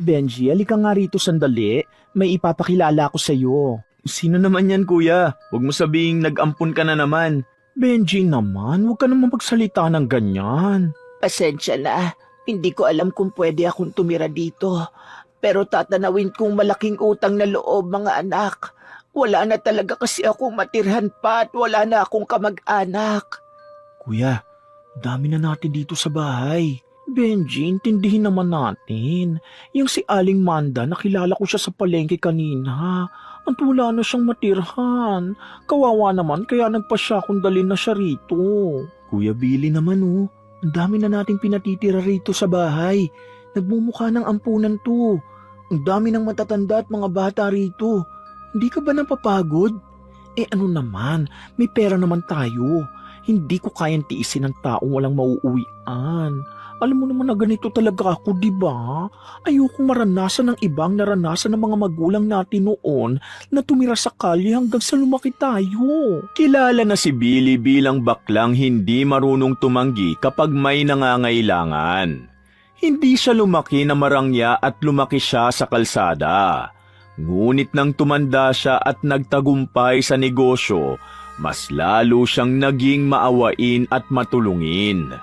Benji, halika nga rito sandali. May ipapakilala ko sa'yo. Sino naman yan, kuya? Huwag mo sabihing nag-ampun ka na naman. Benji naman, huwag ka naman magsalita ng ganyan. Pasensya na, hindi ko alam kung pwede akong tumira dito. Pero tatanawin kong malaking utang na loob, mga anak. Wala na talaga kasi akong matirhan pa at wala na akong kamag-anak. Kuya, dami na natin dito sa bahay. Benji, intindihin naman natin. Yung si Aling Manda, nakilala ko siya sa palengke kanina. At wala na siyang matirhan. Kawawa naman kaya nagpasya kung dalhin na siya rito. Kuya Billy naman oh, ang dami na nating pinatitira rito sa bahay. Nagmumukha ng ampunan to. Ang dami ng matatanda at mga bata rito. Hindi ka ba napapagod? Ano naman, may pera naman tayo. Hindi ko kayang tiisin ng taong walang mauuwian. Alam mo naman na ganito talaga ako, di ba? Ayokong maranasan ng ibang naranasan ng mga magulang natin noon na tumira sa kalye hanggang sa lumaki tayo. Kilala na si Billy bilang baklang hindi marunong tumanggi kapag may nangangailangan. Hindi siya lumaki na marangya at lumaki siya sa kalsada. Ngunit nang tumanda siya at nagtagumpay sa negosyo, mas lalo siyang naging maawain at matulungin.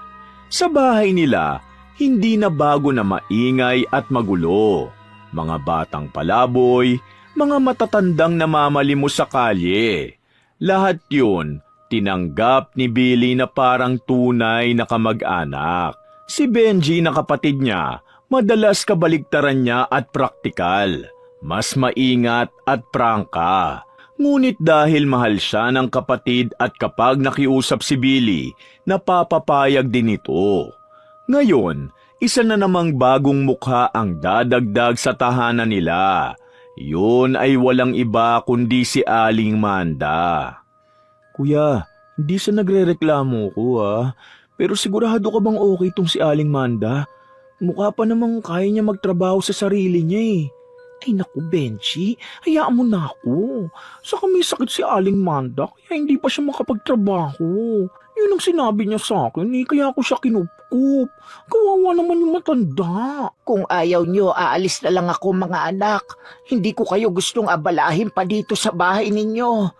Sa bahay nila, hindi na bago na maingay at magulo. Mga batang palaboy, mga matatandang namamalimos sa kalye. Lahat yun, tinanggap ni Billy na parang tunay na kamag-anak. Si Benji na kapatid niya, madalas kabaligtaran niya at praktikal. Mas maingat at prangka. Ngunit dahil mahal siya ng kapatid at kapag nakiusap si Billy, napapapayag din ito. Ngayon, isa na namang bagong mukha ang dadagdag sa tahanan nila. Yun ay walang iba kundi si Aling Manda. Kuya, hindi siya nagrereklamo ko Pero sigurado ka bang okay tong si Aling Manda? Mukha pa namang kaya niya magtrabaho sa sarili niya Ay naku, Benji, hayaan mo na ako. Saka may sakit si Aling Manda, kaya hindi pa siya makapagtrabaho. Yun ang sinabi niya sa akin, kaya ako siya kinupkup. Kawawa naman yung matanda. Kung ayaw nyo, aalis na lang ako, mga anak. Hindi ko kayo gustong abalahin pa dito sa bahay ninyo.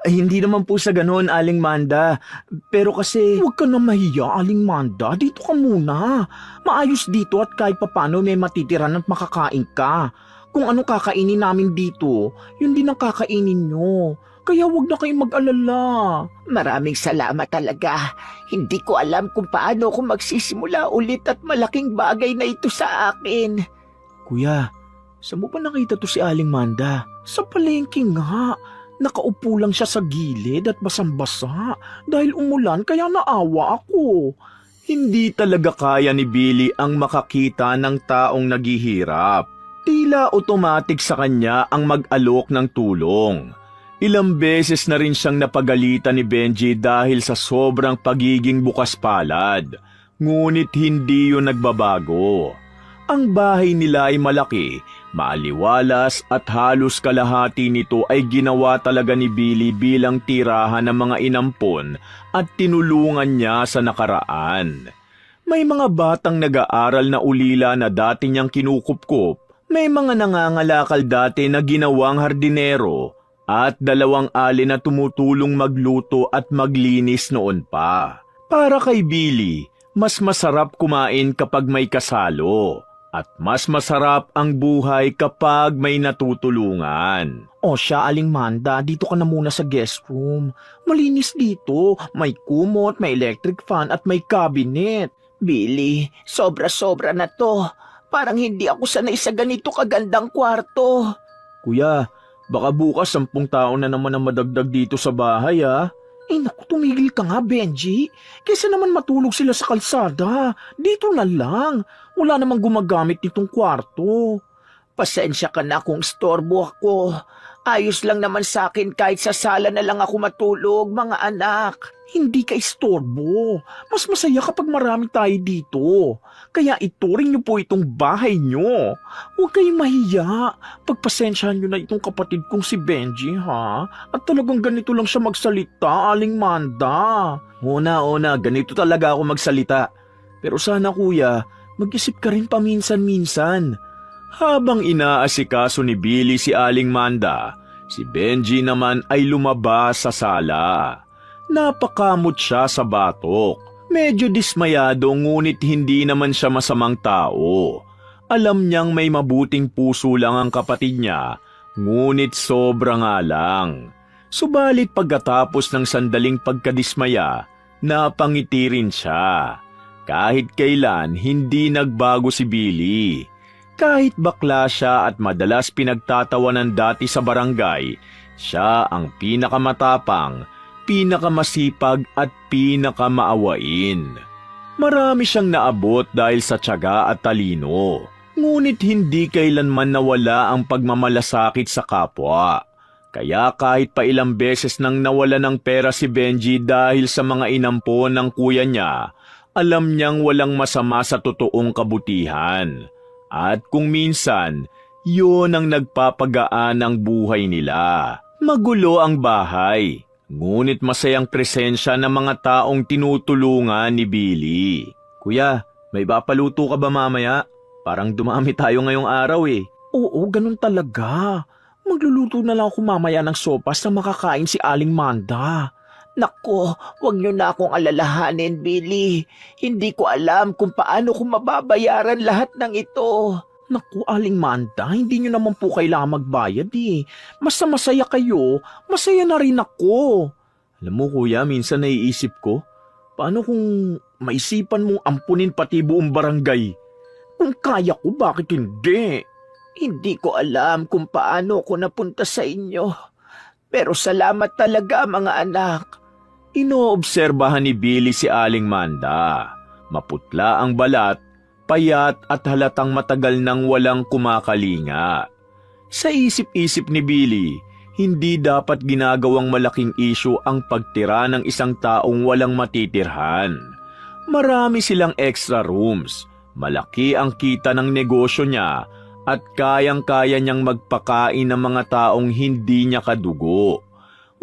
Hindi naman po sa ganoon, Aling Manda. Pero kasi... Huwag ka na mahiya, Aling Manda. Dito ka muna. Maayos dito at kahit papano may matitiran at makakain ka. Kung ano kakainin namin dito, yun din ang kakainin nyo. Kaya huwag na kayong mag-alala. Maraming salamat talaga. Hindi ko alam kung paano ako magsisimula ulit at malaking bagay na ito sa akin. Kuya, saan mo ba nakita to si Aling Manda? Sa palengke nga. Nakaupo lang siya sa gilid at basang-basa. Dahil umulan kaya naawa ako. Hindi talaga kaya ni Billy ang makakita ng taong naghihirap. Tila automatic sa kanya ang mag-alok ng tulong. Ilang beses na rin siyang napagalitan ni Benji dahil sa sobrang pagiging bukas palad. Ngunit hindi yun nagbabago. Ang bahay nila ay malaki, maaliwalas at halos kalahati nito ay ginawa talaga ni Billy bilang tirahan ng mga inampon at tinulungan niya sa nakaraan. May mga batang nag-aaral na ulila na dati niyang kinukupkup. May mga nangangalakal dati na ginawang hardinero at 2 alin na tumutulong magluto at maglinis noon pa. Para kay Billy, mas masarap kumain kapag may kasalo at mas masarap ang buhay kapag may natutulungan. O siya, Aling Manda, dito ka na muna sa guest room. Malinis dito, may kumot, may electric fan at may cabinet. Billy, sobra-sobra na to. Parang hindi ako sanay sa ganito kagandang kwarto. Kuya, baka bukas 10 tao na naman ang madagdag dito sa bahay naku, tumigil ka nga, Benji. Kaysa naman matulog sila sa kalsada. Dito na lang. Wala namang gumagamit nitong kwarto. Pasensya ka na kung istorbo ako. Ayos lang naman sa akin kahit sa sala na lang ako matulog, mga anak. Hindi ka istorbo. Mas masaya kapag marami tayo dito. Kaya ituring niyo po itong bahay niyo. Huwag kayong mahiya. Pagpasensyahan niyo na itong kapatid kong si Benji, ha? At talagang ganito lang siya magsalita, Aling Manda. Una, ganito talaga ako magsalita. Pero sana, kuya, mag-isip ka rin paminsan-minsan. Habang inaasikaso ni Billy si Aling Manda, si Benji naman ay lumabas sa sala. Napakamot siya sa batok. Medyo dismayado ngunit hindi naman siya masamang tao. Alam niyang may mabuting puso lang ang kapatid niya, ngunit sobra nga lang. Subalit pagkatapos ng sandaling pagkadismaya, napangiti rin siya. Kahit kailan hindi nagbago si Billy. Kahit bakla siya at madalas pinagtatawanan dati sa barangay, siya ang pinakamatapang, pinakamasipag at pinakamaawain. Marami siyang naabot dahil sa tiyaga at talino, ngunit hindi kailanman nawala ang pagmamalasakit sa kapwa. Kaya kahit pa ilang beses nang nawala ng pera si Benji dahil sa mga inampon ng kuya niya, alam niyang walang masama sa totoong kabutihan. At kung minsan, yun ang nagpapagaan ng buhay nila. Magulo ang bahay, ngunit masayang presensya ng mga taong tinutulungan ni Billy. Kuya, may papaluto ka ba mamaya? Parang dumami tayo ngayong araw eh. Oo, ganun talaga. Magluluto na lang ako mamaya ng sopas na makakain si Aling Manda. Nako, wag niyo na akong alalahanin, Billy. Hindi ko alam kung paano ko mababayaran lahat ng ito. Naku, Aling Manda, hindi nyo naman po kailangan magbayad eh. Basta masaya kayo, masaya na rin ako. Alam mo kuya, minsan naiisip ko, Paano kung maisipan mong ampunin pati buong barangay? Kung kaya ko, bakit hindi? Hindi ko alam kung paano ko napunta sa inyo. Pero salamat talaga, mga anak. inoobserbahan ni Billy si Aling Manda. Maputla ang balat, payat at halatang matagal nang walang kumakalinga. Sa isip-isip ni Billy, hindi dapat ginagawang malaking isyu ang pagtira ng isang taong walang matitirhan. Marami silang extra rooms, malaki ang kita ng negosyo niya at kayang-kaya niyang magpakain ng mga taong hindi niya kadugo.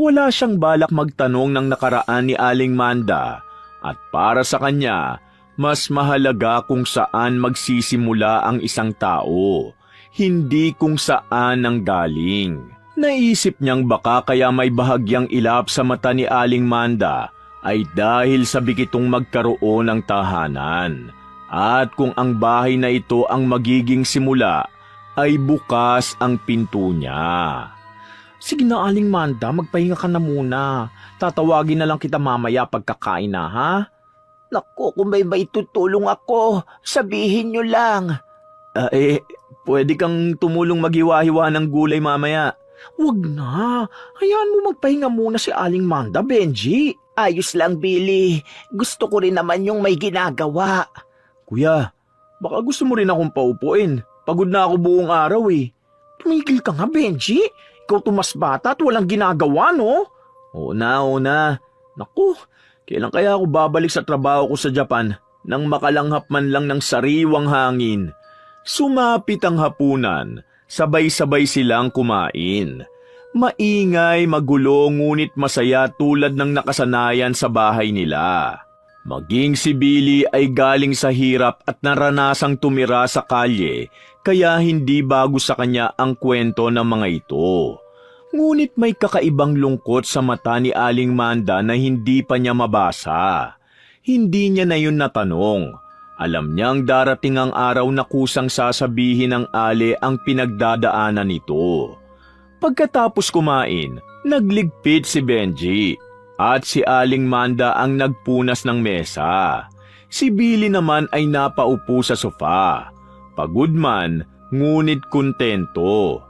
Wala siyang balak magtanong ng nakaraan ni Aling Manda at para sa kanya, mas mahalaga kung saan magsisimula ang isang tao, hindi kung saan ang galing. Naisip niyang baka kaya may bahagyang ilap sa mata ni Aling Manda ay dahil sa bigitong magkaroon ng tahanan. At kung ang bahay na ito ang magiging simula, ay bukas ang pinto niya. Sige na, Aling Manda, magpahinga ka na muna. Tatawagin na lang kita mamaya pagkakain na, ha? Naku, kung may maitutulong ako, sabihin niyo lang. Pwede kang tumulong maghiwa-hiwa ng gulay mamaya. Wag na. Hayaan mo magpahinga muna si Aling Manda, Benji. Ayos lang, Billy. Gusto ko rin naman yung may ginagawa. Kuya, baka gusto mo rin akong paupuin. Pagod na ako buong araw eh. Tumigil ka nga, Benji. Ikaw tumas bata at walang ginagawa, no? Oo na. Naku, kailan kaya ako babalik sa trabaho ko sa Japan nang makalanghap man lang ng sariwang hangin? Sumapit ang hapunan, sabay-sabay silang kumain. Maingay, magulo, ngunit masaya tulad ng nakasanayan sa bahay nila. Maging si Billy ay galing sa hirap at naranasang tumira sa kalye, kaya hindi bago sa kanya ang kwento ng mga ito. Ngunit may kakaibang lungkot sa mata ni Aling Manda na hindi pa niya mabasa. Hindi niya na yun natanong. Alam niyang darating ang araw na kusang sasabihin ng Ali ang pinagdadaanan nito. Pagkatapos kumain, nagligpit si Benji at si Aling Manda ang nagpunas ng mesa. Si Billy naman ay napaupo sa sofa. Pagod man, ngunit kontento.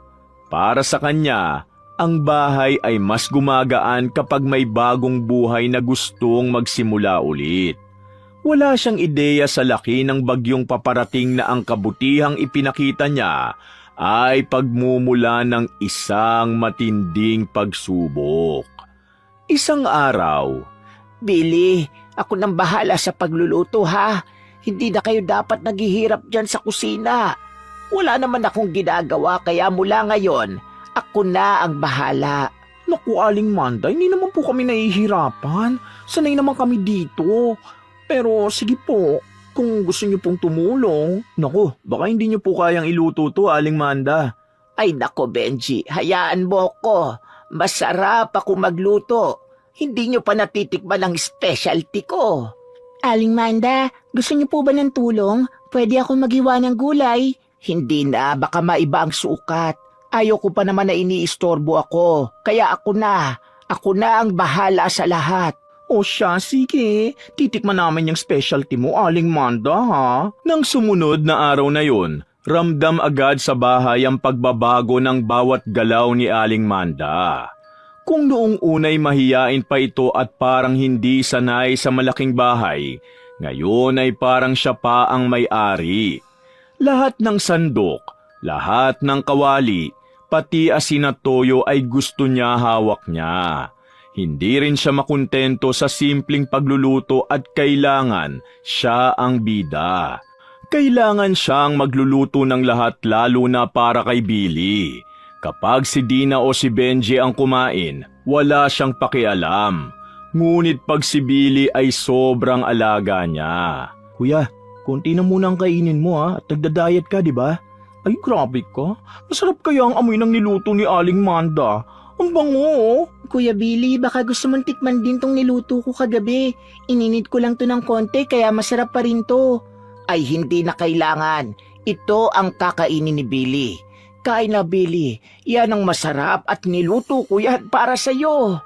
Para sa kanya, ang bahay ay mas gumagaan kapag may bagong buhay na gustong magsimula ulit. Wala siyang ideya sa laki ng bagyong paparating na ang kabutihang ipinakita niya ay pagmumula ng isang matinding pagsubok. Isang araw, Billy, ako nang bahala sa pagluluto, ha? Hindi na kayo dapat naghihirap dyan sa kusina. Wala naman akong ginagawa kaya mula ngayon, ako na ang bahala. Naku, Aling Manda, hindi naman po kami nahihirapan. Sanay naman kami dito. Pero sige po, kung gusto niyo pong tumulong. Naku, baka hindi niyo po kayang iluto to, Aling Manda. Ay nako Benji, hayaan mo ko. Masarap ako magluto. Hindi nyo pa natitikman ang specialty ko. Aling Manda, gusto niyo po ba ng tulong? Pwede ako maghiwa ng gulay. Hindi na, baka maiba ang sukat. Ayoko pa naman na iniistorbo ako. Kaya ako na ang bahala sa lahat. O siya, sige. Titikman namin yung specialty mo, Aling Manda, ha? Nang sumunod na araw na yon, ramdam agad sa bahay ang pagbabago ng bawat galaw ni Aling Manda. Kung noong unay mahiyain pa ito at parang hindi sanay sa malaking bahay, ngayon ay parang siya pa ang may-ari. Lahat ng sandok, lahat ng kawali, pati asin at toyo ay gusto niya hawak niya. Hindi rin siya makontento sa simpleng pagluluto at kailangan siya ang bida. Kailangan siyang magluluto ng lahat lalo na para kay Billy. Kapag si Dina o si Benji ang kumain, wala siyang pakialam. Ngunit pag si Billy ay sobrang alaga niya. Kuya, konti na muna ang kainin mo, ha? At nagda-diet ka, di ba? Ay, grabe ka. Masarap kaya ang amoy ng niluto ni Aling Manda. Ang bango, oh. Kuya Billy, baka gusto mong tikman din tong niluto ko kagabi. Ininit ko lang to ng konti kaya masarap pa rin to. Ay hindi na kailangan. Ito ang kakainin ni Billy. Kain na Billy, yan ang masarap at niluto ko yan para sa'yo.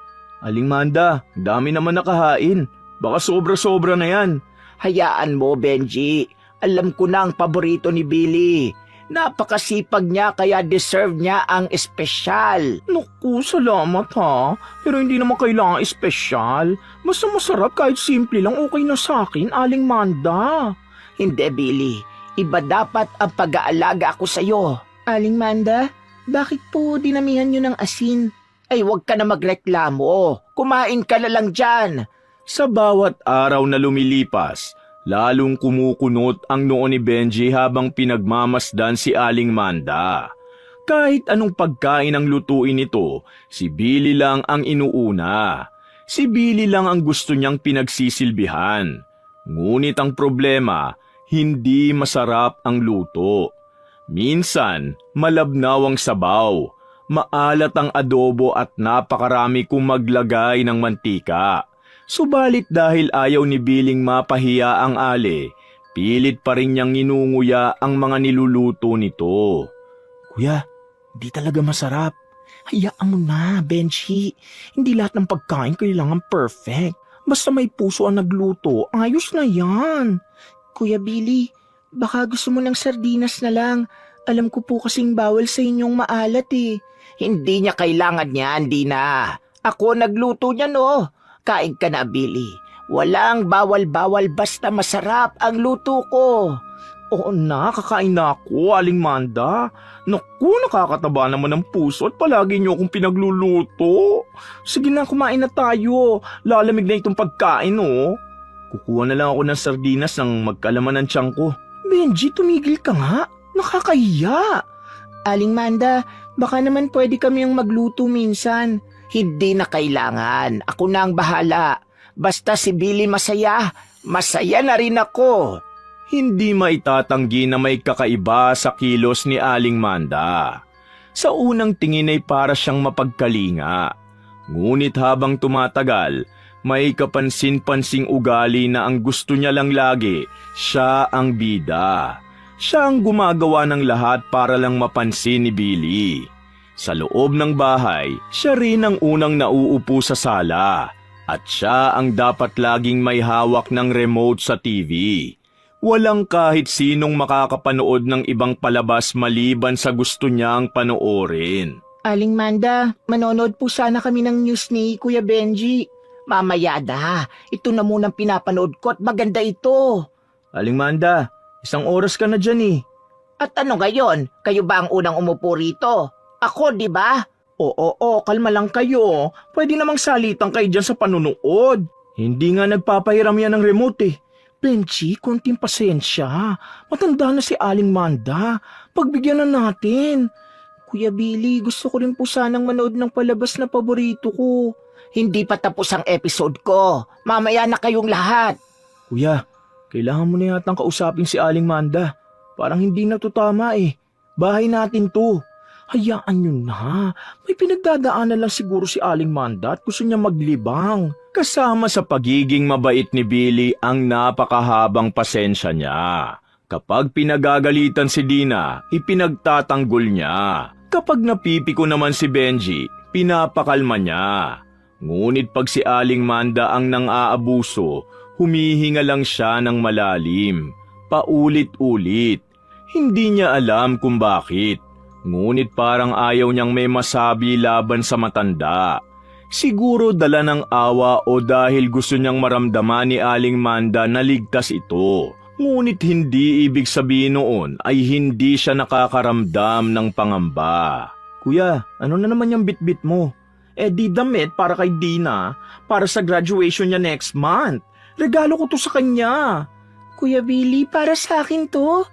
Aling Manda, dami naman nakahain. Baka sobra-sobra na yan. Hayaan mo Benji, alam ko na ang paborito ni Billy. Napakasipag niya kaya deserve niya ang espesyal. Naku, salamat ha. Pero hindi naman kailangan espesyal. Basta masarap kahit simple lang okay na sa akin, Aling Manda. Hindi Billy, iba dapat ang pag-aalaga ako sa'yo. Aling Manda, bakit po dinamihan niyo ng asin? Ay huwag ka na magreklamo, kumain ka na lang dyan. Sa bawat araw na lumilipas, lalong kumukunot ang noo ni Benji habang pinagmamasdan si Aling Manda. Kahit anong pagkain ang lutuin nito, si Billy lang ang inuuna. Si Billy lang ang gusto niyang pinagsisilbihan. Ngunit ang problema, hindi masarap ang luto. Minsan, malabnaw ang sabaw, maalat ang adobo at napakarami kung maglagay ng mantika. Subalit dahil ayaw ni Biling mapahiya ang ale, pilit pa rin niyang inunguya ang mga niluluto nito. Kuya, di talaga masarap. Hayaan mo na, Benji. Hindi lahat ng pagkain kailangan perfect. Basta may puso ang nagluto, ayos na yan. Kuya Billy, baka gusto mo ng sardinas na lang. Alam ko po kasing bawal sa inyong maalat eh. Hindi niya kailangan yan, Dina. Ako nagluto niya no. Kain ka na Billy. Walang bawal-bawal basta masarap ang luto ko. Oo na, kakain na ako, Aling Manda. Naku, nakakataba naman ng puso at palagi niyo akong pinagluluto. Sige na, kumain na tayo. Lalamig na itong pagkain, oh. Kukuha na lang ako ng sardinas ng magkalaman ng tiyan ko. Benji, tumigil ka nga. Nakakahiya. Aling Manda, baka naman pwede kami ang magluto minsan. Hindi na kailangan. Ako na ang bahala. Basta si Billy masaya, masaya na rin ako. Hindi maitatanggi na may kakaiba sa kilos ni Aling Manda. Sa unang tingin ay para siyang mapagkalinga. Ngunit habang tumatagal, may kapansin-pansing ugali na ang gusto niya lang lagi, siya ang bida. Siya ang gumagawa ng lahat para lang mapansin ni Billy. Sa loob ng bahay, siya rin ang unang nauupo sa sala. At siya ang dapat laging may hawak ng remote sa TV. Walang kahit sinong makakapanood ng ibang palabas maliban sa gusto niyang panoorin. Aling Manda, manonood po sana kami ng news ni Kuya Benji. Mamaya na, ito na munang pinapanood ko at maganda ito. Aling Manda, isang oras ka na dyan eh. At ano ngayon? Kayo ba ang unang umupo rito? Ako, di ba? Oo, kalma lang kayo. Pwede namang salitan kayo dyan sa panunood. Hindi nga nagpapahiram yan ng remote eh. Benji, konting pasensya. Matanda na si Aling Manda. Pagbigyan na natin. Kuya Billy, gusto ko rin po sanang manood ng palabas na paborito ko. Hindi pa tapos ang episode ko. Mamaya na kayong lahat. Kuya, Kailangan mo na yatang kausapin si Aling Manda. Parang hindi na to tama eh. Bahay natin to. Hayaan nyo na. May pinagdadaanan lang siguro si Aling Manda at gusto niya maglibang. Kasama sa pagiging mabait ni Billy ang napakahabang pasensya niya. Kapag pinagagalitan si Dina, ipinagtatanggol niya. Kapag napipiko naman si Benji, pinapakalma niya. Ngunit pag si Aling Manda ang nang-aabuso, humihinga lang siya ng malalim, paulit-ulit. Hindi niya alam kung bakit. Ngunit parang ayaw niyang may masabi laban sa matanda. Siguro dala ng awa o dahil gusto niyang maramdaman ni Aling Manda na ligtas ito. Ngunit hindi ibig sabihin noon ay hindi siya nakakaramdam ng pangamba. Kuya, ano na naman yung bitbit mo? Di damit para kay Dina, para sa graduation niya next month. Regalo ko to sa kanya. Kuya Billy, para sa akin to.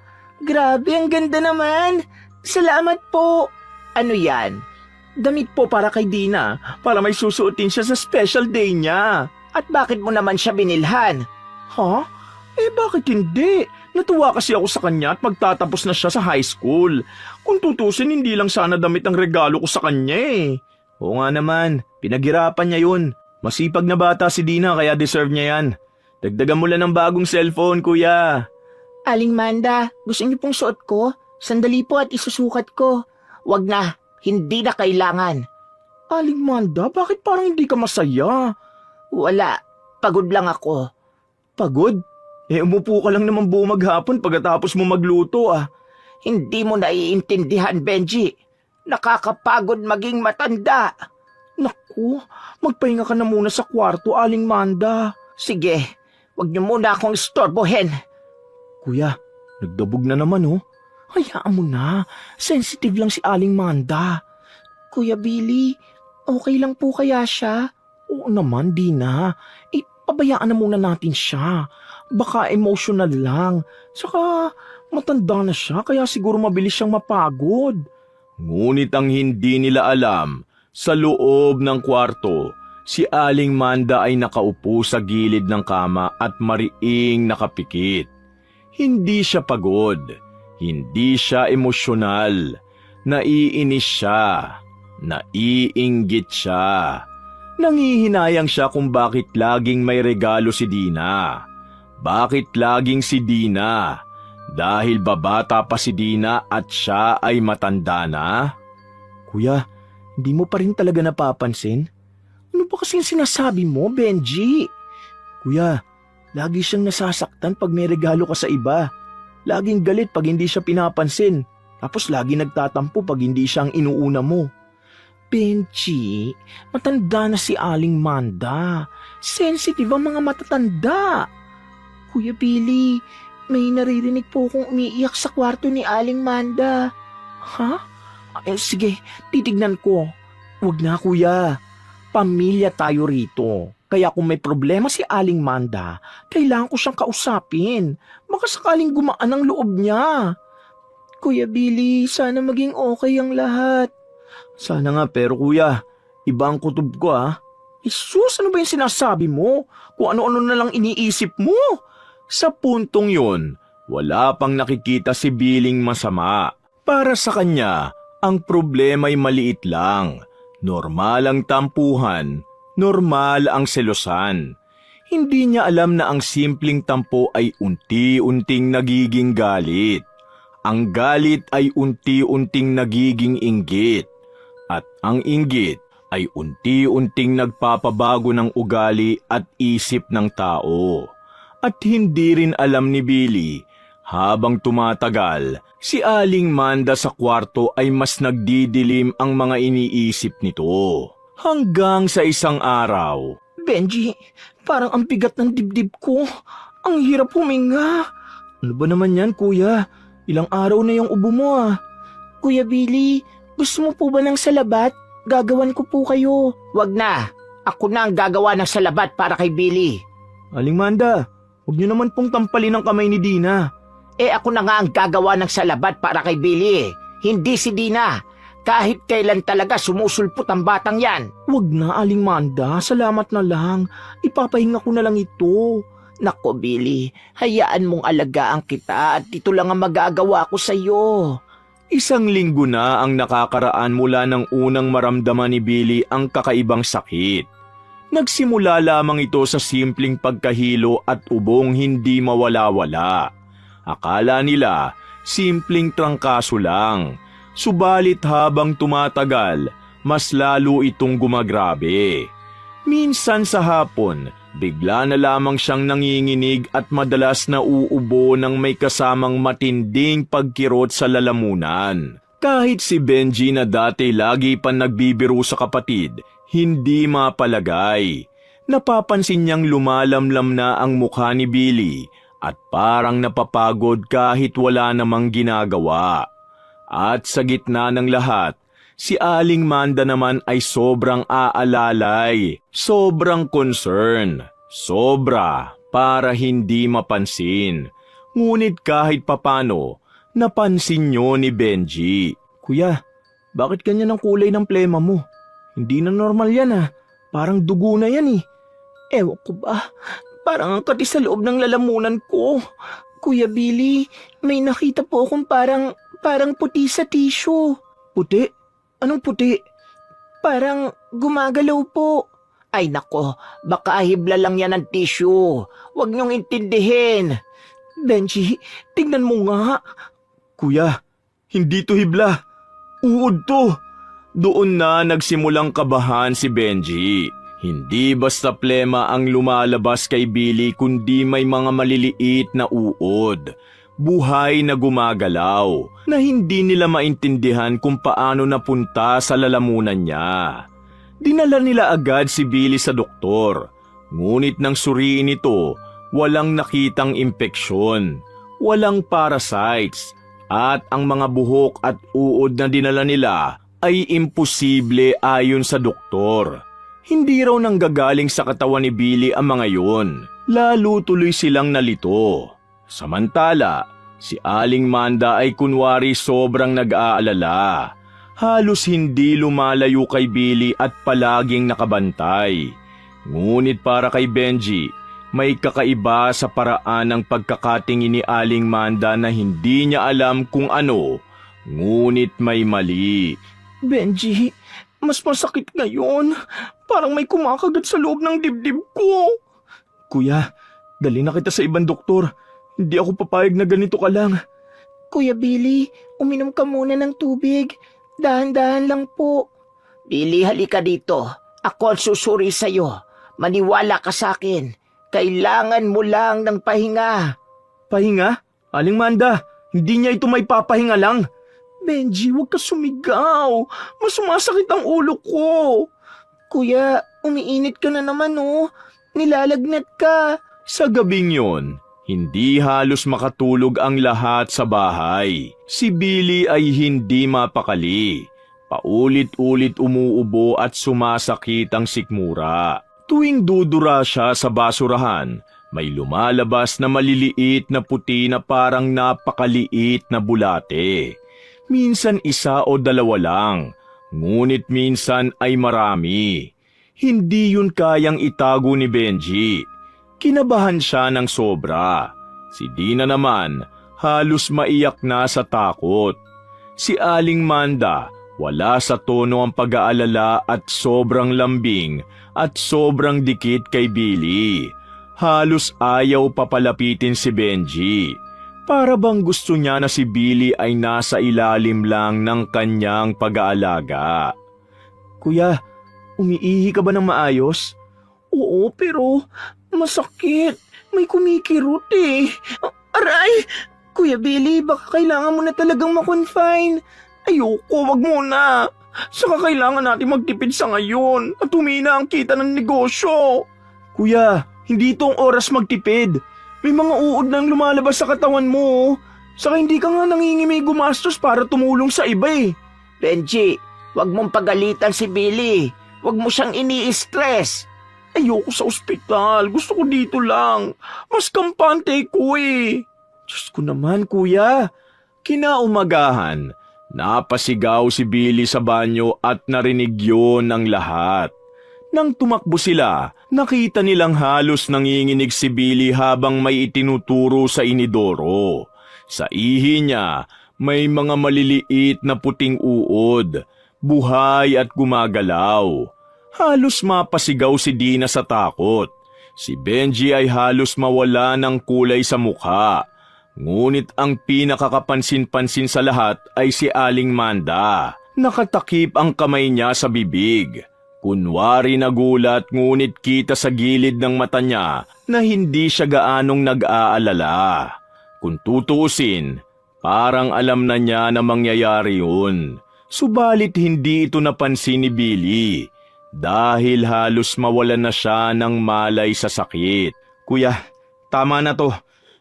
Grabe, ang ganda naman. Salamat po. Ano yan? Damit po para kay Dina, para may susuotin siya sa special day niya. At bakit mo naman siya binilhan? Ha? Bakit hindi? Natuwa kasi ako sa kanya at magtatapos na siya sa high school. Kung tutusin, hindi lang sana damit ang regalo ko sa kanya eh. Oo nga naman, pinaghirapan niya yun. Masipag na bata si Dina kaya deserve niya yan. Dagdagan mo lang ng bagong cellphone, kuya. Aling Manda, gusto niyo pong suot ko? Sandali po at isusukat ko. Wag na, hindi na kailangan. Aling Manda, bakit parang hindi ka masaya? Wala, pagod lang ako. Pagod? Umupo ka lang naman buo maghapon pagkatapos mo magluto ah. Hindi mo naiintindihan, Benji. Nakakapagod maging matanda. Naku, magpahinga ka na muna sa kwarto, Aling Manda. Sige, wag niyo muna akong istorbohin. Kuya, nagdabog na naman oh. Hayaan mo na, sensitive lang si Aling Manda. Kuya Billy, okay lang po kaya siya? Oo naman, Dina. Pabayaan na muna natin siya. Baka emotional lang. Saka matanda na siya kaya siguro mabilis siyang mapagod. Ngunit ang hindi nila alam, sa loob ng kwarto, si Aling Manda ay nakaupo sa gilid ng kama at mariing nakapikit. Hindi siya pagod, hindi siya emosyonal, naiinis siya, naiinggit siya. Nangihinayang siya kung bakit laging may regalo si Dina. Bakit laging si Dina? Dahil babata pa si Dina at siya ay matanda na? Kuya, hindi mo pa rin talaga napapansin? Ano ba kasing sinasabi mo, Benji? Kuya, lagi siyang nasasaktan pag may regalo ka sa iba. Laging galit pag hindi siya pinapansin. Tapos lagi nagtatampo pag hindi siya ang inuuna mo. Benji, matanda na si Aling Manda. Sensitive ang mga matatanda. Kuya Billy, may naririnig po akong umiiyak sa kwarto ni Aling Manda. Ha? Sige, titignan ko. Huwag na, kuya. Pamilya tayo rito. Kaya kung may problema si Aling Manda, kailangan ko siyang kausapin. Baka sakaling gumaan ang loob niya. Kuya Billy, sana maging okay ang lahat. Sana nga, pero kuya, iba ang kutob ko ah. Jesus, ano ba yung sinasabi mo? Kung ano-ano na lang iniisip mo. Sa puntong yun, wala pang nakikita si Billing masama. Para sa kanya, ang problema ay maliit lang. Normal ang tampuhan, normal ang selosan. Hindi niya alam na ang simpleng tampo ay unti-unting nagiging galit. Ang galit ay unti-unting nagiging inggit. At ang inggit ay unti-unting nagpapabago ng ugali at isip ng tao. At hindi rin alam ni Billy, habang tumatagal, si Aling Manda sa kwarto ay mas nagdidilim ang mga iniisip nito. Hanggang sa isang araw, Benji, parang ang bigat ng dibdib ko. Ang hirap huminga. Ano ba naman yan, kuya? Ilang araw na yung ubo mo ah. Kuya Billy, gusto mo po ba ng salabat? Gagawan ko po kayo. Wag na, ako na ang gagawa ng salabat para kay Billy. Aling Manda, huwag niyo naman pong tampalin ang kamay ni Dina. Ako na nga ang gagawa ng salabat para kay Billy. Hindi si Dina. Kahit kailan talaga sumusulpot ang batang yan. Huwag na, Aling Manda. Salamat na lang. Ipapahinga ko na lang ito. Nako, Billy, hayaan mong alagaan kita at ito lang ang magagawa ko sa'yo. 1 linggo na ang nakakaraan mula ng unang maramdaman ni Billy ang kakaibang sakit. Nagsimula lamang ito sa simpleng pagkahilo at ubong hindi mawala-wala. Akala nila simpleng trangkaso lang, subalit habang tumatagal, mas lalo itong gumagrabe. Minsan sa hapon, bigla na lamang siyang nanginginig at madalas na uubo ng may kasamang matinding pagkirot sa lalamunan. Kahit si Benji na dati lagi pa nagbibiro sa kapatid, hindi mapalagay. Napapansin niyang lumalamlam na ang mukha ni Billy at parang napapagod kahit wala namang ginagawa. At sa gitna ng lahat, si Aling Manda naman ay sobrang aalalay, sobrang concern, sobra para hindi mapansin. Ngunit kahit papano, napansin niyo ni Benji. Kuya, bakit ganyan ang kulay ng plema mo? Hindi na normal yan Parang dugo na yan Ewan ko ba, parang ang kati sa loob ng lalamunan ko. Kuya Billy, may nakita po akong parang puti sa tissue. Puti? Anong puti? Parang gumagalaw po. Ay nako, baka hibla lang yan ng tissue. Huwag niyong intindihin. Benji, tingnan mo nga. Kuya, hindi to hibla. Uod to. Doon na nagsimulang kabahan si Benji. Hindi basta plema ang lumalabas kay Billy kundi may mga maliliit na uod. Buhay na gumagalaw na hindi nila maintindihan kung paano napunta sa lalamunan niya. Dinala nila agad si Billy sa doktor. Ngunit nang suriin ito, walang nakitang impeksyon, walang parasites, at ang mga buhok at uod na dinala nila ay imposible ayon sa doktor. Hindi raw nanggagaling sa katawan ni Billy ang mga yun. Lalo tuloy silang nalito. Samantala, si Aling Manda ay kunwari sobrang nag-aalala. Halos hindi lumalayo kay Billy at palaging nakabantay. Ngunit para kay Benji, may kakaiba sa paraan ng pagkakatingin ni Aling Manda na hindi niya alam kung ano, ngunit may mali. Benji, mas masakit ngayon. Parang may kumakagat sa loob ng dibdib ko. Kuya, dali na kita sa ibang doktor. Hindi ako papayag na ganito ka lang. Kuya Billy, uminom ka muna ng tubig. Dahan-dahan lang po. Billy, halika dito. Ako ang susuri sa'yo. Maniwala ka sa akin. Kailangan mo lang ng pahinga. Pahinga? Aling Manda, hindi niya ito may papahinga lang. Benji, huwag ka sumigaw. Mas sumasakit ang ulo ko. Kuya, umiinit ka na naman Nilalagnat ka. Sa gabing yon, hindi halos makatulog ang lahat sa bahay. Si Billy ay hindi mapakali. Paulit-ulit umuubo at sumasakit ang sikmura. Tuwing dudura siya sa basurahan, may lumalabas na maliliit na puti na parang napakaliit na bulate. Minsan 1 o 2 lang, ngunit minsan ay marami. Hindi yun kayang itago ni Benji. Kinabahan siya ng sobra. Si Dina naman, halos maiyak na sa takot. Si Aling Manda, wala sa tono ang pag-aalala at sobrang lambing at sobrang dikit kay Billy. Halos ayaw papalapitin si Benji. Para bang gusto niya na si Billy ay nasa ilalim lang ng kanyang pag-aalaga. Kuya, umiihi ka ba ng maayos? Oo, pero masakit. May kumikirot Aray! Kuya Billy, baka kailangan mo na talagang ma-confine. Ayoko, wag muna. Saka kailangan natin magtipid sa ngayon at humina ang kita ng negosyo. Kuya, hindi itong oras magtipid. May mga uod nang lumalabas sa katawan mo. Saka hindi ka nga nangingimay gumastos para tumulong sa iba Benji, wag mong pagalitan si Billy. Wag mo siyang ini-stress. Ayoko sa ospital. Gusto ko dito lang. Mas kampante ko Diyos ko naman, kuya. Kinaumagahan, napasigaw si Billy sa banyo at narinig yun ng lahat. Nang tumakbo sila, nakita nilang halos nanginginig si Billy habang may itinuturo sa inidoro. Sa ihi niya, may mga maliliit na puting uod, buhay at gumagalaw. Halos mapasigaw si Dina sa takot. Si Benji ay halos mawala ng kulay sa mukha. Ngunit ang pinakakapansin-pansin sa lahat ay si Aling Manda. Nakatakip ang kamay niya sa bibig. Kunwari nagulat ngunit kita sa gilid ng mata niya na hindi siya gaanong nag-aalala. Kung tutuusin, parang alam na niya na mangyayari yun. Subalit hindi ito napansin ni Billy dahil halos mawalan na siya ng malay sa sakit. Kuya, tama na to.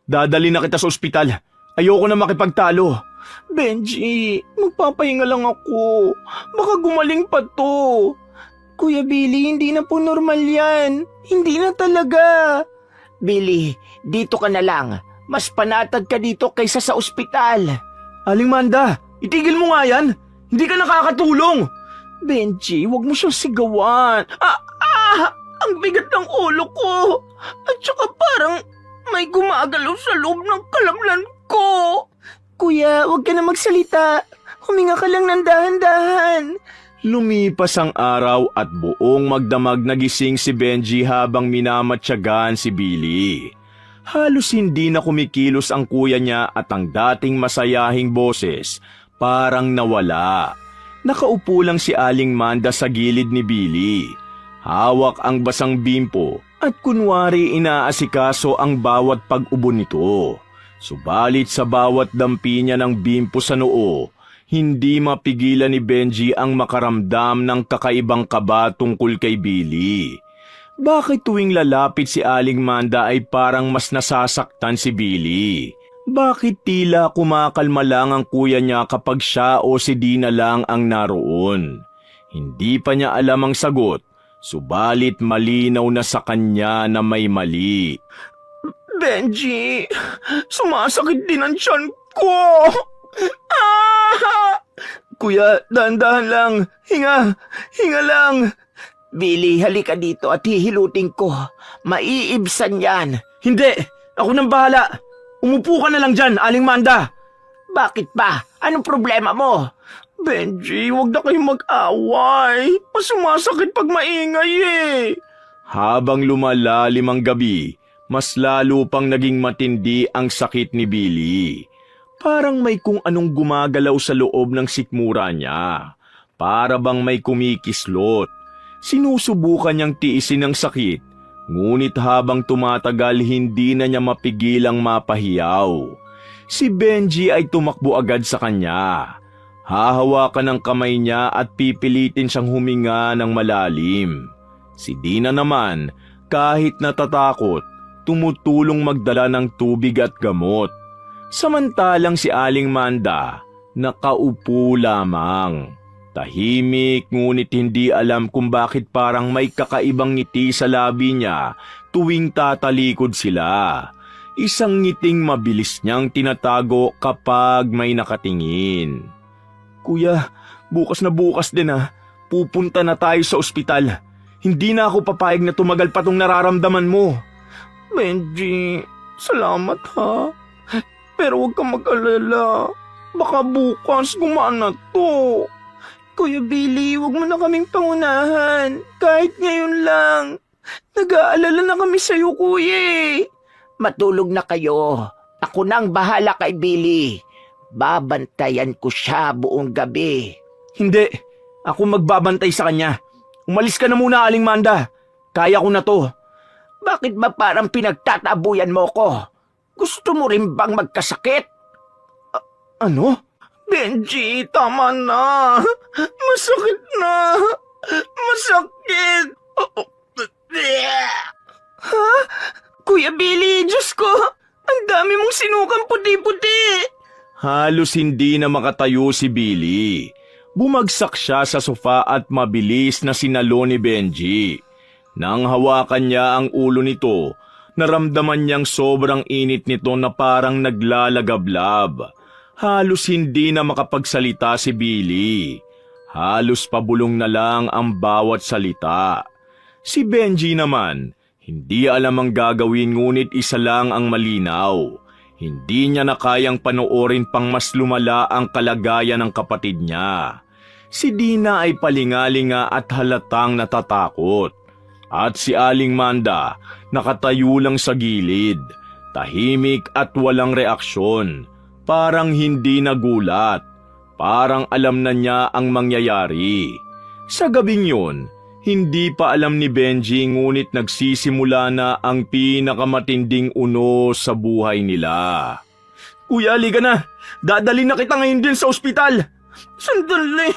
Dadali na kita sa ospital. Ayoko na makipagtalo. Benji, magpapahinga lang ako. Baka gumaling pa to. Kuya Billy, hindi na po normal yan. Hindi na talaga. Billy, dito ka na lang. Mas panatag ka dito kaysa sa ospital. Aling Manda, itigil mo nga yan. Hindi ka nakakatulong. Benji, wag mo siyang sigawan. Ang bigat ng ulo ko. At saka parang may gumagalaw sa loob ng kalamnan ko. Kuya, huwag ka na magsalita. Huminga ka lang ng dahan-dahan. Lumipas ang araw at buong magdamag nagising si Benji habang minamatyagan si Billy. Halos hindi na kumikilos ang kuya niya at ang dating masayahing boses parang nawala. Nakaupo lang si Aling Manda sa gilid ni Billy. Hawak ang basang bimpo at kunwari inaasikaso ang bawat pag-ubo nito. Subalit sa bawat dampi niya ng bimpo sa noo, hindi mapigilan ni Benji ang makaramdam ng kakaibang kaba tungkol kay Billy. Bakit tuwing lalapit si Aling Manda ay parang mas nasasaktan si Billy? Bakit tila kumakalma lang ang kuya niya kapag siya o si Dina lang ang naroon? Hindi pa niya alam ang sagot, subalit malinaw na sa kanya na may mali. Benji, sumasakit din ang tiyan ko. Kuya, dahan-dahan lang. Hinga lang. Billy, halika dito at hihilutin ko. Maiibsan yan. Hindi, ako nang bahala. Umupo ka na lang dyan, Aling Manda. Bakit ba? Anong problema mo? Benji, huwag na kayong mag-away. Mas sumasakit pag maingay eh. Habang lumalalim ang gabi, mas lalo pang naging matindi ang sakit ni Billy. Parang may kung anong gumagalaw sa loob ng sikmura niya. Para bang may kumikislot. Sinusubukan niyang tiisin ang sakit, ngunit habang tumatagal hindi na niya mapigilang mapahiyaw. Si Benji ay tumakbo agad sa kanya. Hahawakan ang kamay niya at pipilitin siyang huminga ng malalim. Si Dina naman, kahit natatakot, tumutulong magdala ng tubig at gamot. Samantalang si Aling Manda, nakaupo lamang. Tahimik ngunit hindi alam kung bakit parang may kakaibang ngiti sa labi niya tuwing tatalikod sila. Isang ngiting mabilis niyang tinatago kapag may nakatingin. Kuya, bukas na bukas din pupunta na tayo sa ospital. Hindi na ako papayag na tumagal pa tong nararamdaman mo. Benji, salamat ha. Pero huwag kang mag-alala. Baka bukas gumana to. Kuya Billy, huwag mo na kaming pangunahan. Kahit ngayon lang. Nag-aalala na kami sa'yo, kuya. Matulog na kayo. Ako nang bahala kay Billy. Babantayan ko siya buong gabi. Hindi. Ako magbabantay sa kanya. Umalis ka na muna, Aling Manda. Kaya ko na to. Bakit ba parang pinagtatabuyan mo ko? Gusto mo rin bang magkasakit? Ano? Benji, tama na. Masakit na. Masakit. Ha? Kuya Billy, Diyos ko. Ang dami mong sinukang puti-puti. Halos hindi na makatayo si Billy. Bumagsak siya sa sofa at mabilis na sinalo ni Benji. Nang hawakan niya ang ulo nito, naramdaman niyang sobrang init nito na parang naglalagablab. Halos hindi na makapagsalita si Billy. Halos pabulong na lang ang bawat salita. Si Benji naman, hindi alam ang gagawin ngunit isa lang ang malinaw. Hindi niya na kayang panoorin pang mas lumala ang kalagayan ng kapatid niya. Si Dina ay palingalinga at halatang natatakot. At si Aling Manda nakatayo lang sa gilid, tahimik at walang reaksyon. Parang hindi nagulat, parang alam na niya ang mangyayari. Sa gabing yun, hindi pa alam ni Benji ngunit nagsisimula na ang pinakamatinding unos sa buhay nila. Kuya, liga na! Dadalhin na kita ngayon din sa ospital! Sandali.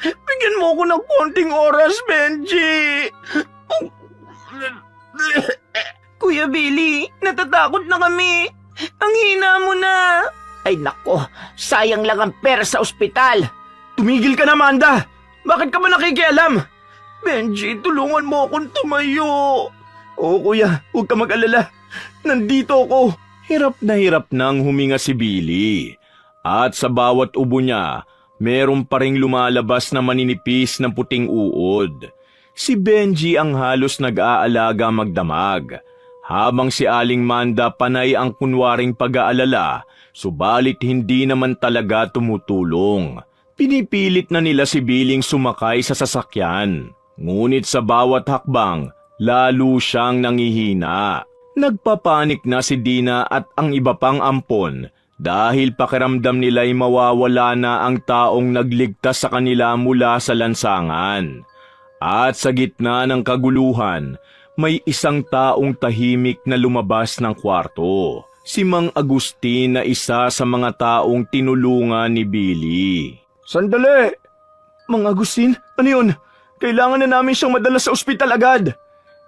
Bigyan mo ako ng konting oras, Benji. Kuya Billy, natatakot na kami. Ang hina mo na. Ay nako, sayang lang ang pera sa ospital. Tumigil ka na, Amanda. Bakit ka ba nakikialam? Benji, tulungan mo akong tumayo. Oo, kuya, huwag ka mag-alala. Nandito ako. Hirap nang huminga si Billy. At sa bawat ubo niya, meron pa ring lumalabas na maninipis ng puting uod. Si Benji ang halos nag-aalaga magdamag, habang si Aling Manda panay ang kunwaring pag-aalala, subalit hindi naman talaga tumutulong. Pinipilit na nila si Billing sumakay sa sasakyan, ngunit sa bawat hakbang, lalo siyang nangihina. Nagpapanik na si Dina at ang iba pang ampon dahil pakiramdam nila'y mawawala na ang taong nagligtas sa kanila mula sa lansangan. At sa gitna ng kaguluhan, may isang taong tahimik na lumabas ng kwarto. Si Mang Agustin na isa sa mga taong tinulungan ni Billy. Sandali! Mang Agustin, ano yun? Kailangan na namin siyang madala sa ospital agad.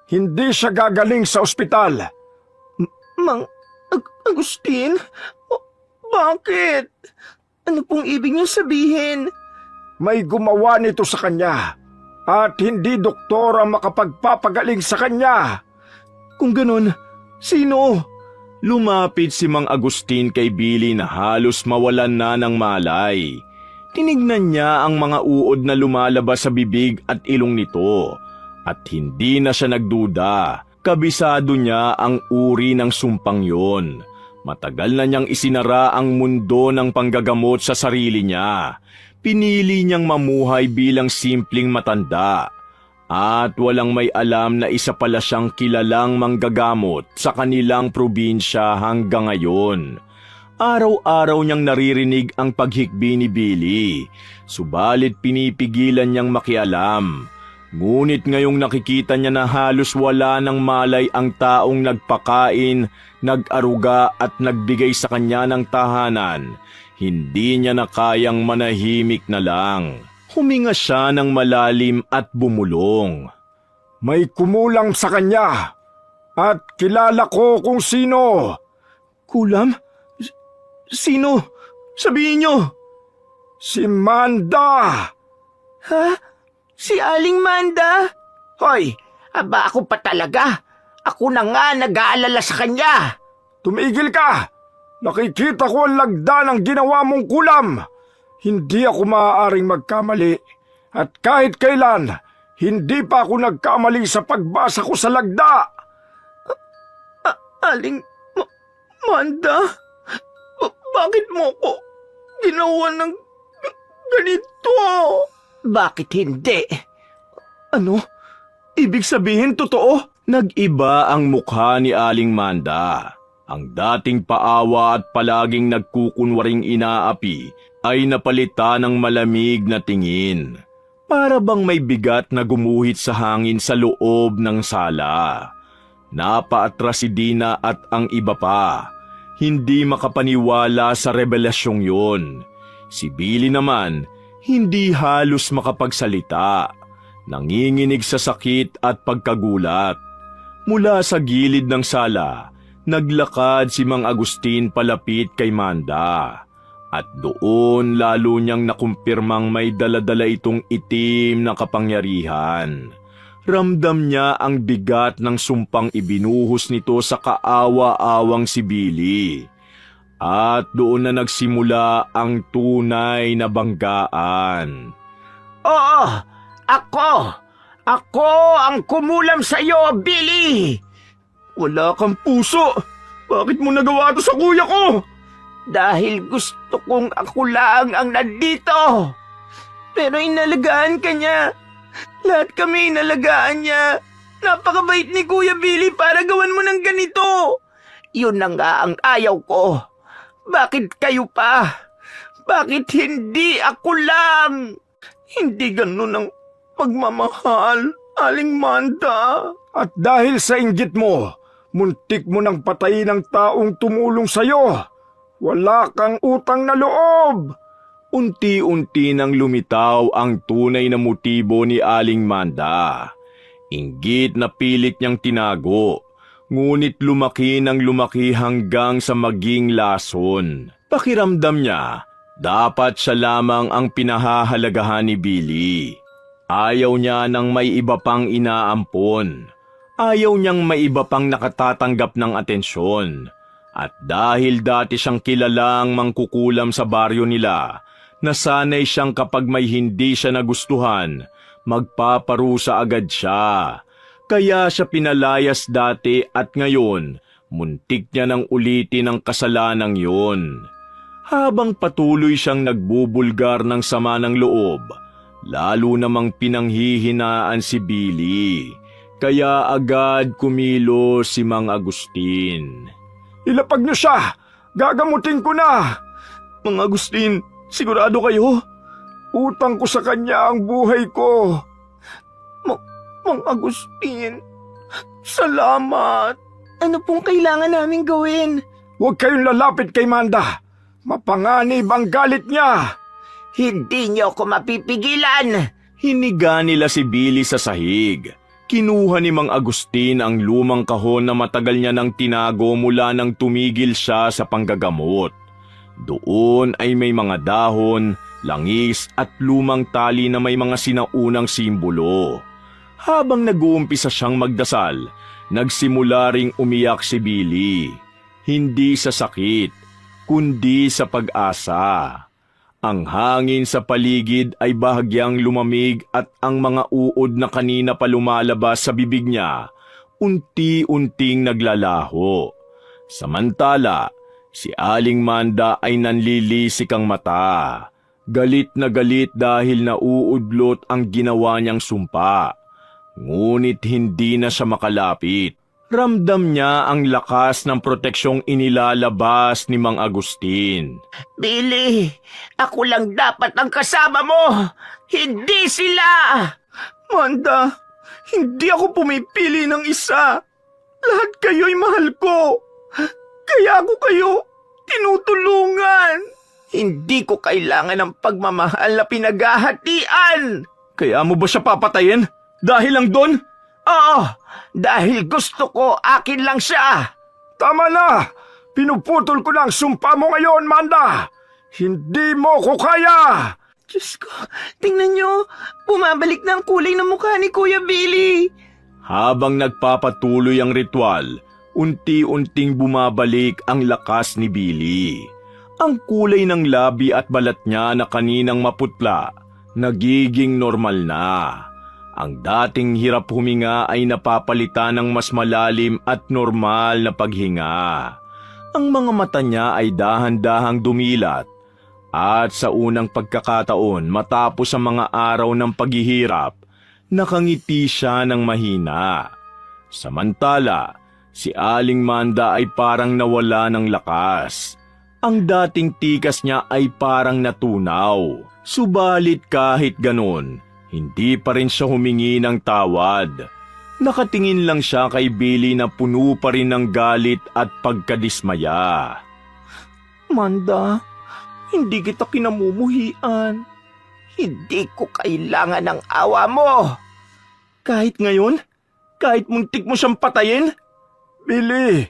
Hindi siya gagaling sa ospital. Mang Agustin? Bakit? Ano pong ibig niyo sabihin? May gumawa nito sa kanya at hindi doktor ang makapagpapagaling sa kanya. Kung ganun, sino? Lumapit si Mang Agustin kay Billy na halos mawalan na ng malay. Tinignan niya ang mga uod na lumalabas sa bibig at ilong nito at hindi na siya nagduda. Kabisado niya ang uri ng sumpang yon. Matagal na niyang isinara ang mundo ng panggagamot sa sarili niya. Pinili niyang mamuhay bilang simpleng matanda. At walang may alam na isa pala siyang kilalang manggagamot sa kanilang probinsya hanggang ngayon. Araw-araw niyang naririnig ang paghikbi ni Billy, subalit pinipigilan niyang makialam. Ngunit ngayong nakikita niya na halos wala ng malay ang taong nagpakain, nag-aruga at nagbigay sa kanya ng tahanan, hindi niya na kayang manahimik na lang. Huminga siya ng malalim at bumulong. May kumulang sa kanya at kilala ko kung sino. Kulam? Sino? Sabihin niyo! Si Manda! Ha? Si Aling Manda? Hoy, aba ako pa talaga. Ako na nga nag-aalala sa kanya. Tumigil ka! Nakikita ko ang lagda ng ginawa mong kulam. Hindi ako maaaring magkamali. At kahit kailan, hindi pa ako nagkamali sa pagbasa ko sa lagda. Aling Manda? Bakit mo ko ginawa ng ganito? Bakit hindi? Ano? Ibig sabihin totoo? Nag-iba ang mukha ni Aling Manda. Ang dating paawa at palaging nagkukunwaring inaapi ay napalitan ng malamig na tingin. Para bang may bigat na gumuhit sa hangin sa loob ng sala. Napaatras si Dina at ang iba pa. Hindi makapaniwala sa revelasyong yon. Si Billy naman, hindi halos makapagsalita. Nanginginig sa sakit at pagkagulat. Mula sa gilid ng sala, naglakad si Mang Agustin palapit kay Manda. At doon lalo niyang nakumpirmang may daladala itong itim na kapangyarihan. Ramdam niya ang bigat ng sumpang ibinuhos nito sa kaawa-awang si Billy. At doon na nagsimula ang tunay na banggaan. Oo, ako! Ako ang kumulam sa'yo, Billy! Wala kang puso! Bakit mo nagawa to sa kuya ko? Dahil gusto kong ako lang ang nandito. Pero inalagaan ka niya. Lahat kami inalagaan niya. Napakabait ni Kuya Billy para gawan mo ng ganito. Yun na nga ang ayaw ko. Bakit kayo pa? Bakit hindi ako lang? Hindi ganun ang pagmamahal, Aling Manda. At dahil sa inggit mo, muntik mo nang patayin ang taong tumulong sa'yo. Wala kang utang na loob. Unti-unti nang lumitaw ang tunay na motibo ni Aling Manda. Inggit na pilit niyang tinago, ngunit lumaki ng lumaki hanggang sa maging lason. Pakiramdam niya, dapat siya lamang ang pinahahalagahan ni Billy. Ayaw niya ng may iba pang inaampon. Ayaw niyang may iba pang nakatatanggap ng atensyon. At dahil dati siyang kilalang mangkukulam sa baryo nila, nasanay siyang kapag may hindi siya nagustuhan, magpaparusa agad siya. Kaya siya pinalayas dati at ngayon, muntik niya nang ulitin ang kasalanang yun. Habang patuloy siyang nagbubulgar ng sama ng loob, lalo namang pinanghihinaan si Billy. Kaya agad kumilo si Mang Agustin. Ilapag niyo siya! Gagamutin ko na! Mang Agustin, sigurado kayo? Utang ko sa kanya ang buhay ko. Mang Agustin, salamat. Ano pong kailangan naming gawin? Huwag kayong lalapit kay Manda. Mapanganib ang galit niya. Hindi niyo ako mapipigilan. Hiniga nila si Billy sa sahig. Kinuha ni Mang Agustin ang lumang kahon na matagal niya nang tinago mula nang tumigil siya sa panggagamot. Doon ay may mga dahon, langis at lumang tali na may mga sinaunang simbolo. Habang nag-uumpisa siyang magdasal, nagsimula ring umiyak si Billy. Hindi sa sakit, kundi sa pag-asa. Ang hangin sa paligid ay bahagyang lumamig at ang mga uod na kanina pa lumalabas sa bibig niya, unti-unting naglalaho. Samantala, si Aling Manda ay nanlilisik ang mata. Galit na galit dahil nauudlot ang ginawa niyang sumpa. Ngunit hindi na siya makalapit. Ramdam niya ang lakas ng proteksyong inilalabas ni Mang Agustin. Billy, ako lang dapat ang kasama mo. Hindi sila. Manda, hindi ako pumipili ng isa. Lahat kayo'y mahal ko. Kaya ako kayo tinutulungan. Hindi ko kailangan ng pagmamahal na pinaghahatian. Kaya mo ba siya papatayin? Dahil lang doon? Oo, dahil gusto ko akin lang siya. Tama na! Pinuputol ko na ang sumpa mo ngayon, Manda! Hindi mo ko kaya! Diyos ko, tingnan nyo. Bumabalik na ang kulay ng mukha ni Kuya Billy. Habang nagpapatuloy ang ritual, unti-unting bumabalik ang lakas ni Billy. Ang kulay ng labi at balat niya na kaninang maputla, nagiging normal na. Ang dating hirap huminga ay napapalitan ng mas malalim at normal na paghinga. Ang mga mata niya ay dahan-dahang dumilat. At sa unang pagkakataon matapos ang mga araw ng paghihirap, nakangiti siya ng mahina. Samantala, si Aling Manda ay parang nawala ng lakas. Ang dating tikas niya ay parang natunaw. Subalit kahit ganon, hindi pa rin siya humingi ng tawad. Nakatingin lang siya kay Billy na puno pa rin ng galit at pagkadismaya. Manda, hindi kita kinamumuhian. Hindi ko kailangan ng awa mo. Kahit ngayon? Kahit muntik mo siyang patayin? Billy,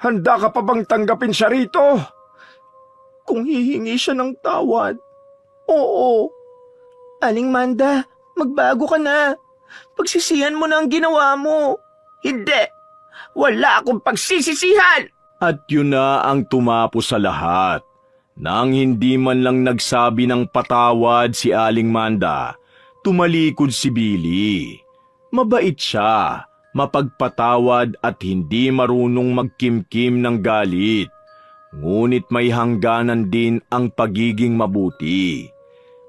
handa ka pa bang tanggapin siya rito? Kung hihingi siya ng tawad, oo. Aling Manda, magbago ka na. Pagsisihan mo na ang ginawa mo. Hindi. Wala akong pagsisisihan. At yun na ang tumapos sa lahat. Nang hindi man lang nagsabi ng patawad si Aling Manda, tumalikod si Billy. Mabait siya, mapagpatawad at hindi marunong magkimkim ng galit. Ngunit may hangganan din ang pagiging mabuti.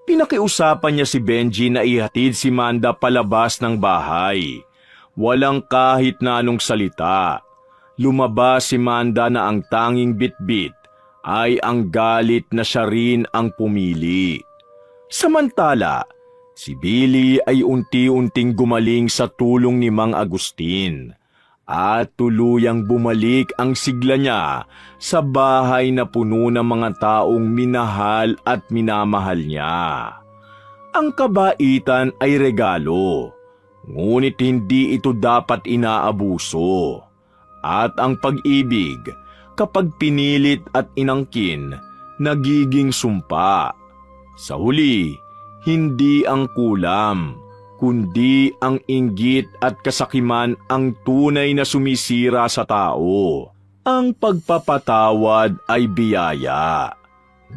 Pinakiusapan niya si Benji na ihatid si Manda palabas ng bahay. Walang kahit na anong salita. Lumabas si Manda na ang tanging bitbit ay ang galit na siya rin ang pumili. Samantala, si Billy ay unti-unting gumaling sa tulong ni Mang Agustin at tuluyang bumalik ang sigla niya sa bahay na puno ng mga taong minahal at minamahal niya. Ang kabaitan ay regalo, ngunit hindi ito dapat inaabuso. At ang pag-ibig, kapag pinilit at inangkin, nagiging sumpa. Sa huli, hindi ang kulam, kundi ang inggit at kasakiman ang tunay na sumisira sa tao. Ang pagpapatawad ay biyaya,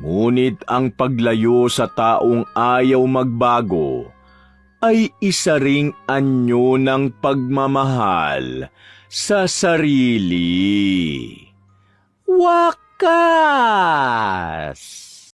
ngunit ang paglayo sa taong ayaw magbago ay isa ring anyo ng pagmamahal sa sarili. Wakas!